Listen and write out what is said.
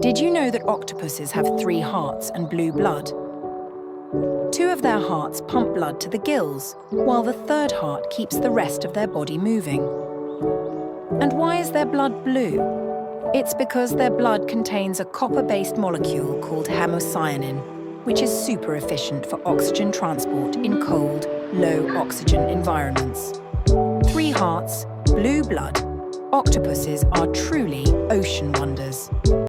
Did you know that octopuses have 3 hearts and blue blood? 2 of their hearts pump blood to the gills, while the 3rd heart keeps the rest of their body moving. And why is their blood blue? It's because their blood contains a copper-based molecule called hemocyanin, which is super efficient for oxygen transport in cold, low-oxygen environments. 3 hearts, blue blood. Octopuses are truly ocean wonders.